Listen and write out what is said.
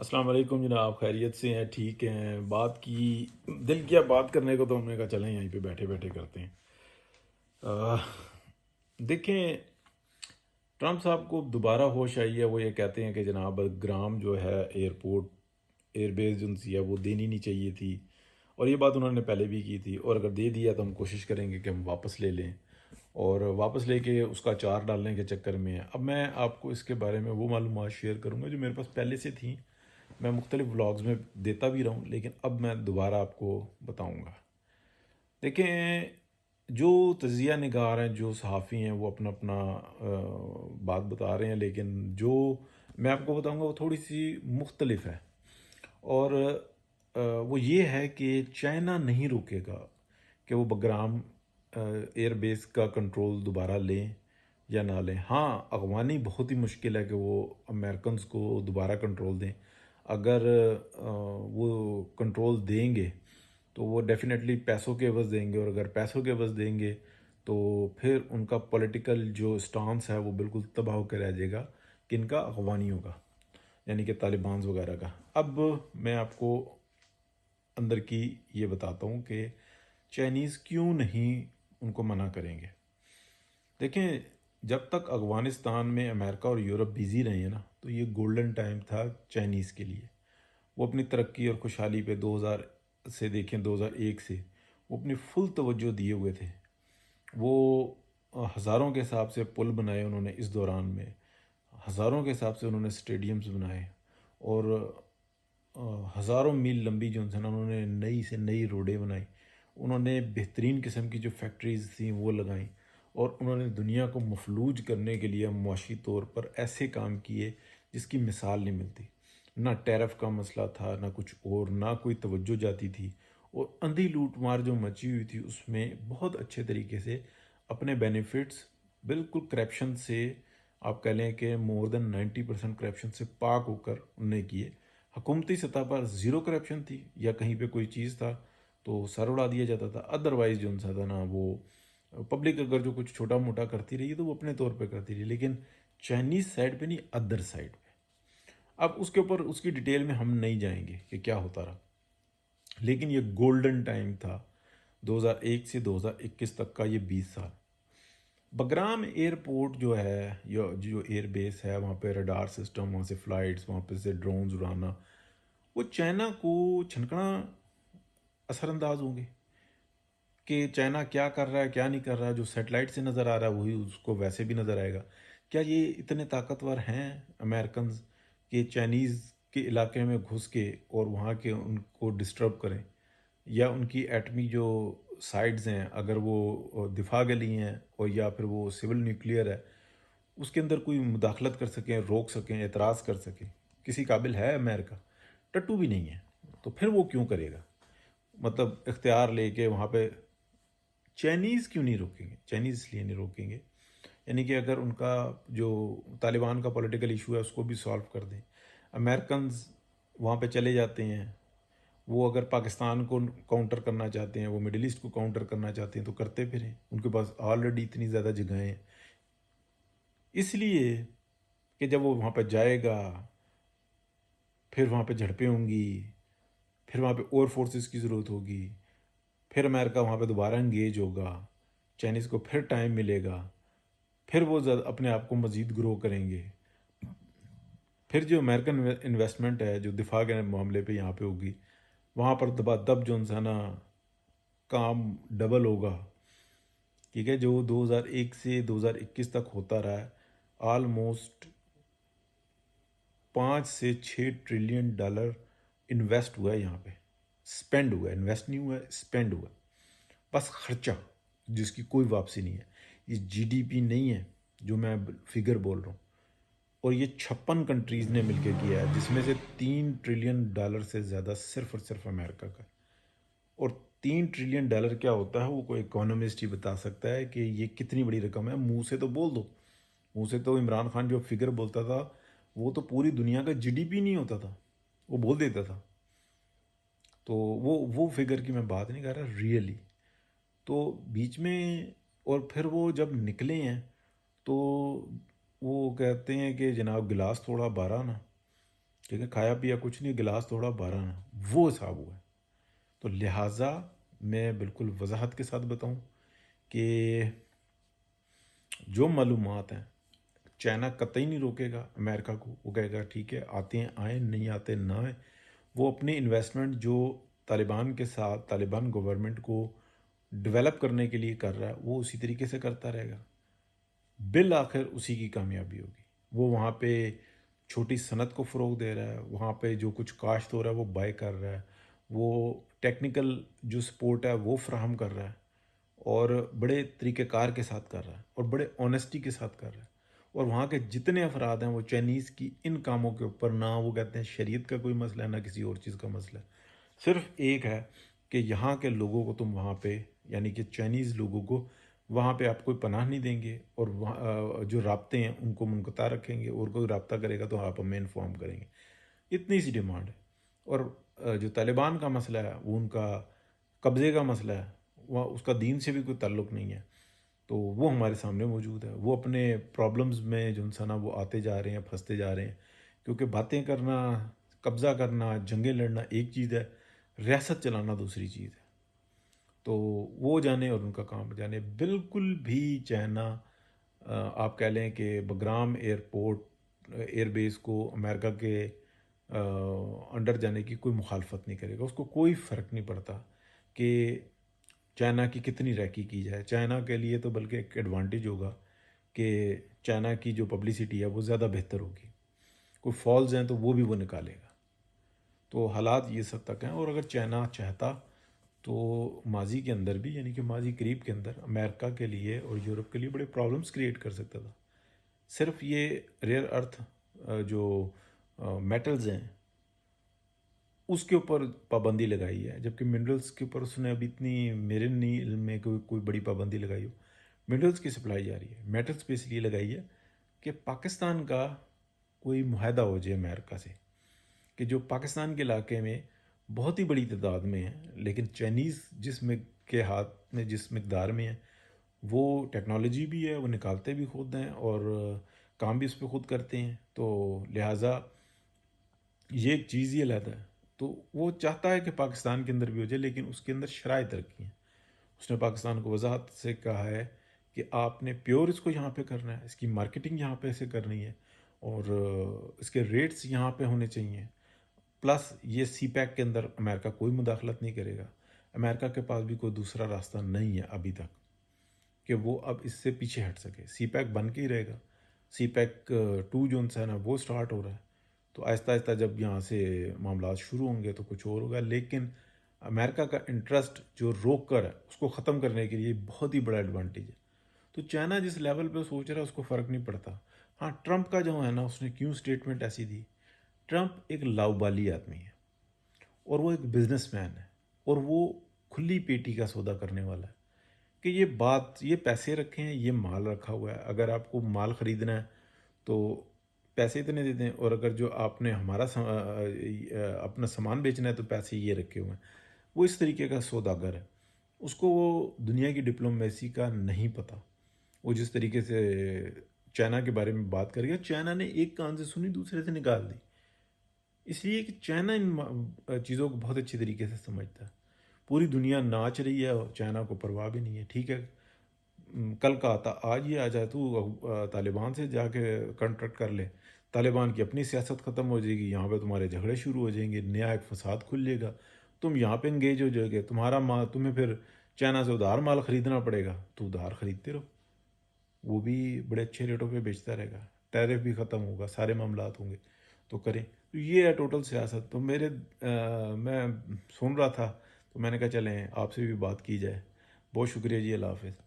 السلام علیکم جناب، خیریت سے ہیں؟ ٹھیک ہیں؟ بات کی دل کیا بات کرنے کو، تو ہم نے کہا چلیں یہیں پہ بیٹھے بیٹھے کرتے ہیں۔ آہ، دیکھیں، ٹرمپ صاحب کو دوبارہ ہوش آئی ہے۔ وہ یہ کہتے ہیں کہ جناب گرام جو ہے ایئرپورٹ، ایئر بیس جو سی ہے وہ دینی نہیں چاہیے تھی، اور یہ بات انہوں نے پہلے بھی کی تھی، اور اگر دے دیا تو ہم کوشش کریں گے کہ ہم واپس لے لیں، اور واپس لے کے اس کا چار ڈالنے کے چکر میں اب میں آپ کو اس کے بارے میں وہ معلومات شیئر کروں گا جو میرے پاس پہلے سے تھیں۔ میں مختلف ولاگز میں دیتا بھی رہا ہوں، لیکن اب میں دوبارہ آپ کو بتاؤں گا۔ دیکھیں، جو تجزیہ نگار ہیں، جو صحافی ہیں، وہ اپنا اپنا بات بتا رہے ہیں، لیکن جو میں آپ کو بتاؤں گا وہ تھوڑی سی مختلف ہے، اور وہ یہ ہے کہ چائنا نہیں روکے گا کہ وہ بگرام ایئر بیس کا کنٹرول دوبارہ لیں یا نہ لیں۔ ہاں، اغوانی بہت ہی مشکل ہے کہ وہ امریکنز کو دوبارہ کنٹرول دیں۔ اگر وہ کنٹرول دیں گے تو وہ ڈیفینیٹلی پیسوں کے عوض دیں گے، اور اگر پیسوں کے عوض دیں گے تو پھر ان کا پولیٹیکل جو سٹانس ہے وہ بالکل تباہ ہو کے رہ جائے گا، کن کا؟ اغوانیوں کا، یعنی کہ طالبانز وغیرہ کا۔ اب میں آپ کو اندر کی یہ بتاتا ہوں کہ چائنیز کیوں نہیں ان کو منع کریں گے۔ دیکھیں، جب تک افغانستان میں امریکہ اور یورپ بیزی رہے ہیں نا، تو یہ گولڈن ٹائم تھا چائنیز کے لیے۔ وہ اپنی ترقی اور خوشحالی پہ 2000 سے دیکھیں 2001 سے وہ اپنی فل توجہ دیے ہوئے تھے۔ وہ ہزاروں کے حساب سے پل بنائے انہوں نے اس دوران میں، ہزاروں کے حساب سے انہوں نے اسٹیڈیمز بنائے، اور ہزاروں میل لمبی جو ہے نا انہوں نے نئی سے نئی روڈیں بنائی، انہوں نے بہترین قسم کی جو فیکٹریز تھیں وہ لگائیں، اور انہوں نے دنیا کو مفلوج کرنے کے لیے معاشی طور پر ایسے کام کیے جس کی مثال نہیں ملتی۔ نہ ٹیرف کا مسئلہ تھا، نہ کچھ اور، نہ کوئی توجہ جاتی تھی، اور اندھی لوٹ مار جو مچی ہوئی تھی اس میں بہت اچھے طریقے سے اپنے بینیفٹس بالکل کرپشن سے، آپ کہہ لیں کہ مور دین 90% کرپشن سے پاک ہو کر انہوں نے کیے۔ حکومتی سطح پر زیرو کرپشن تھی، یا کہیں پہ کوئی چیز تھا تو سر اڑا دیا جاتا تھا، ادروائز جو سا تھا نا وہ پبلک اگر جو کچھ چھوٹا موٹا کرتی رہی تو وہ اپنے طور پہ کرتی رہی، لیکن چائنیز سائڈ پہ نہیں، ادر سائڈ پہ۔ اب اس کے اوپر اس کی ڈیٹیل میں ہم نہیں جائیں گے کہ کیا ہوتا رہا، لیکن یہ گولڈن ٹائم تھا 2001 سے 2021 تک کا، یہ 20 سال۔ بگرام ایئرپورٹ جو ہے، جو ایئر بیس ہے، وہاں پہ ریڈار سسٹم، وہاں سے فلائٹس، وہاں پہ سے ڈرونز اڑانا، وہ چائنا کو چھنکنا اثر انداز ہوں گے کہ چائنا کیا کر رہا ہے کیا نہیں کر رہا۔ جو سیٹلائٹ سے نظر آ رہا ہے وہی اس کو ویسے بھی نظر آئے گا۔ کیا یہ اتنے طاقتور ہیں امریکنز کہ چائنیز کے علاقے میں گھس کے اور وہاں کے ان کو ڈسٹرب کریں، یا ان کی ایٹمی جو سائٹز ہیں اگر وہ دفاع کے لیے ہیں، اور یا پھر وہ سول نیوکلیئر ہے اس کے اندر کوئی مداخلت کر سکیں، روک سکیں، اعتراض کر سکیں؟ کسی قابل ہے امریکہ؟ ٹٹو بھی نہیں ہے، تو پھر وہ کیوں کرے گا؟ مطلب اختیار لے کے وہاں پہ چائنیز کیوں نہیں روکیں گے؟ چائنیز اس لیے نہیں روکیں گے، یعنی کہ اگر ان کا جو طالبان کا پولیٹیکل ایشو ہے اس کو بھی سالو کر دیں، امریکنز وہاں پہ چلے جاتے ہیں، وہ اگر پاکستان کو کاؤنٹر کرنا چاہتے ہیں، وہ مڈل ایسٹ کو کاؤنٹر کرنا چاہتے ہیں تو کرتے پھریں، ان کے پاس آلریڈی اتنی زیادہ جگہیں ہیں۔ اس لیے کہ جب وہ وہاں پہ جائے گا پھر وہاں پہ جھڑپیں ہوں گی، پھر وہاں پہ اور فورسز کی ضرورت ہوگی، پھر امریکہ وہاں پہ دوبارہ انگیج ہوگا، چائنیز کو پھر ٹائم ملے گا، پھر وہ اپنے آپ کو مزید گرو کریں گے، پھر جو امریکن انویسٹمنٹ ہے جو دفاع کے معاملے پہ یہاں پہ ہوگی، وہاں پر دبا دب جو انسان کام ڈبل ہوگا۔ ٹھیک ہے، جو 2001 سے 2021 تک ہوتا رہا ہے، آلموسٹ 5 سے 6 ٹریلین ڈالر انویسٹ ہوا ہے یہاں پہ، اسپینڈ ہوا ہے، انویسٹ نہیں ہوا ہے، اسپینڈ ہوا ہے، بس خرچہ جس کی کوئی واپسی نہیں ہے۔ یہ جی ڈی پی نہیں ہے جو میں فگر بول رہا ہوں، اور یہ 56 کنٹریز نے مل کے کیا ہے، جس میں سے 3 ٹریلین ڈالر سے زیادہ صرف اور صرف امریکہ کا۔ اور 3 ٹریلین ڈالر کیا ہوتا ہے وہ کوئی اکانومسٹ ہی بتا سکتا ہے کہ یہ کتنی بڑی رقم ہے۔ منہ سے تو بول دو، منہ سے تو عمران خان جو فگر بولتا تھا وہ تو پوری دنیا کا جی ڈی پی نہیں ہوتا تھا، وہ بول دیتا تھا۔ تو وہ فگر کی میں بات نہیں کر رہا، ریئلی۔ تو بیچ میں، اور پھر وہ جب نکلے ہیں تو وہ کہتے ہیں کہ جناب گلاس تھوڑا بارہ نا، ٹھیک ہے، کھایا پیا کچھ نہیں، گلاس تھوڑا بارہ نا، وہ حساب ہوا ہے۔ تو لہٰذا میں بالکل وضاحت کے ساتھ بتاؤں کہ جو معلومات ہیں، چائنا قطعی نہیں روکے گا امریکہ کو، وہ کہے گا ٹھیک ہے آتے ہیں آئیں، نہیں آتے نہ آئیں۔ وہ اپنی انویسٹمنٹ جو طالبان کے ساتھ طالبان گورنمنٹ کو ڈیولپ کرنے کے لیے کر رہا ہے وہ اسی طریقے سے کرتا رہے گا، بالآخر اسی کی کامیابی ہوگی۔ وہ وہاں پہ چھوٹی صنعت کو فروغ دے رہا ہے، وہاں پہ جو کچھ کاشت ہو رہا ہے وہ بائی کر رہا ہے، وہ ٹیکنیکل جو سپورٹ ہے وہ فراہم کر رہا ہے، اور بڑے طریقہ کار کے ساتھ کر رہا ہے، اور بڑے آنیسٹی کے ساتھ کر رہا ہے۔ اور وہاں کے جتنے افراد ہیں وہ چائنیز کی ان کاموں کے اوپر نہ وہ کہتے ہیں شریعت کا کوئی مسئلہ ہے نہ کسی اور چیز کا مسئلہ ہے، صرف ایک ہے کہ یہاں کے لوگوں کو تم وہاں پہ، یعنی کہ چائنیز لوگوں کو وہاں پہ آپ کوئی پناہ نہیں دیں گے، اور وہاں جو رابطے ہیں ان کو منقطع رکھیں گے، اور کوئی رابطہ کرے گا تو آپ ہمیں انفارم کریں گے۔ اتنی سی ڈیمانڈ ہے۔ اور جو طالبان کا مسئلہ ہے وہ ان کا قبضے کا مسئلہ ہے، وہ اس کا دین سے بھی کوئی تعلق نہیں ہے، تو وہ ہمارے سامنے موجود ہے۔ وہ اپنے پرابلمز میں جو انسان وہ آتے جا رہے ہیں، پھنستے جا رہے ہیں، کیونکہ باتیں کرنا، قبضہ کرنا، جنگیں لڑنا ایک چیز ہے، ریاست چلانا دوسری چیز ہے۔ تو وہ جانے اور ان کا کام جانے۔ بالکل بھی چائنا آپ کہہ لیں کہ بگرام ایئر بیس کو امریکہ کے انڈر جانے کی کوئی مخالفت نہیں کرے گا، اس کو کوئی فرق نہیں پڑتا کہ چائنا کی کتنی ریکی کی جائے۔ چائنا کے لیے تو بلکہ ایک ایڈوانٹیج ہوگا کہ چائنا کی جو پبلسٹی ہے وہ زیادہ بہتر ہوگی، کوئی فالز ہیں تو وہ بھی وہ نکالے گا۔ تو حالات یہ سب تک ہیں، اور اگر چائنا چاہتا تو ماضی کے اندر بھی، یعنی کہ ماضی قریب کے اندر امریکہ کے لیے اور یورپ کے لیے بڑے پرابلمس کریٹ کر سکتا تھا۔ صرف یہ ریئر ارتھ جو میٹلز ہیں اس کے اوپر پابندی لگائی ہے، جبکہ منرلز کے اوپر اس نے ابھی اتنی میرے نہیں علم میں کوئی بڑی پابندی لگائی ہو۔ منرلز کی سپلائی جاری ہے، میٹلز پہ اس لیے لگائی ہے کہ پاکستان کا کوئی معاہدہ ہو جائے امریکہ سے کہ جو پاکستان کے علاقے میں بہت ہی بڑی تعداد میں ہیں، لیکن چائنیز کے ہاتھ میں جس مقدار میں ہے وہ ٹیکنالوجی بھی ہے، وہ نکالتے بھی خود ہیں اور کام بھی اس پہ خود کرتے ہیں، تو لہٰذا یہ ایک چیز ہی علیحدہ ہے۔ تو وہ چاہتا ہے کہ پاکستان کے اندر بھی ہو جائے، لیکن اس کے اندر شرائط رکھی ہیں۔ اس نے پاکستان کو وضاحت سے کہا ہے کہ آپ نے پیور اس کو یہاں پہ کرنا ہے، اس کی مارکیٹنگ یہاں پہ ایسے کرنی ہے، اور اس کے ریٹس یہاں پہ ہونے چاہیے۔ پلس یہ سی پیک کے اندر امریکہ کوئی مداخلت نہیں کرے گا۔ امریکہ کے پاس بھی کوئی دوسرا راستہ نہیں ہے ابھی تک کہ وہ اب اس سے پیچھے ہٹ سکے۔ سی پیک بن کے ہی رہے گا۔ سی پیک 2 جو ہے نا وہ سٹارٹ ہو رہا ہے، تو آہستہ آہستہ جب یہاں سے معاملات شروع ہوں گے تو کچھ اور ہوگا، لیکن امریکہ کا انٹرسٹ جو روک کر ہے اس کو ختم کرنے کے لیے بہت ہی بڑا ایڈوانٹیج ہے۔ تو چائنا جس لیول پہ سوچ رہا ہے اس کو فرق نہیں پڑتا۔ ہاں، ٹرمپ کا جو ہے نا اس نے کیوں سٹیٹمنٹ ایسی دی؟ ٹرمپ ایک لاؤبالی آدمی ہے، اور وہ ایک بزنس مین ہے، اور وہ کھلی پیٹی کا سودا کرنے والا ہے کہ یہ پیسے رکھے ہیں، یہ مال رکھا ہوا ہے، اگر آپ کو مال خریدنا ہے تو پیسے اتنے دے دیں، اور اگر جو آپ نے اپنا سامان بیچنا ہے تو پیسے یہ رکھے ہوئے ہیں۔ وہ اس طریقے کا سوداگر ہے، اس کو وہ دنیا کی ڈپلومیسی کا نہیں پتہ۔ وہ جس طریقے سے چائنا کے بارے میں بات کر گیا، چائنا نے ایک کان سے سنی دوسرے سے نکال دی، اس لیے کہ چائنا ان چیزوں کو بہت اچھی طریقے سے سمجھتا ہے۔ پوری دنیا ناچ رہی ہے اور چائنا کو پرواہ بھی نہیں ہے۔ ٹھیک ہے، کل کا آتا آج ہی آ جائے، تو طالبان سے جا کے کانٹریکٹ کر لے، طالبان کی اپنی سیاست ختم ہو جائے گی، یہاں پہ تمہارے جھگڑے شروع ہو جائیں گے، نیا ایک فساد کھل جائے گا، تم یہاں پہ انگیج ہو جائے گے، تمہارا مال، تمہیں پھر چائنا سے ادھار مال خریدنا پڑے گا، تو ادھار خریدتے رہو، وہ بھی بڑے اچھے ریٹوں پہ بیچتا رہے گا، ٹیرف بھی ختم ہوگا، سارے معاملات ہوں گے، تو کریں۔ تو یہ ہے ٹوٹل سیاست۔ تو میں سن رہا تھا تو میں نے کہا چلیں آپ سے بھی بات کی جائے۔ بہت شکریہ جی، اللہ حافظ۔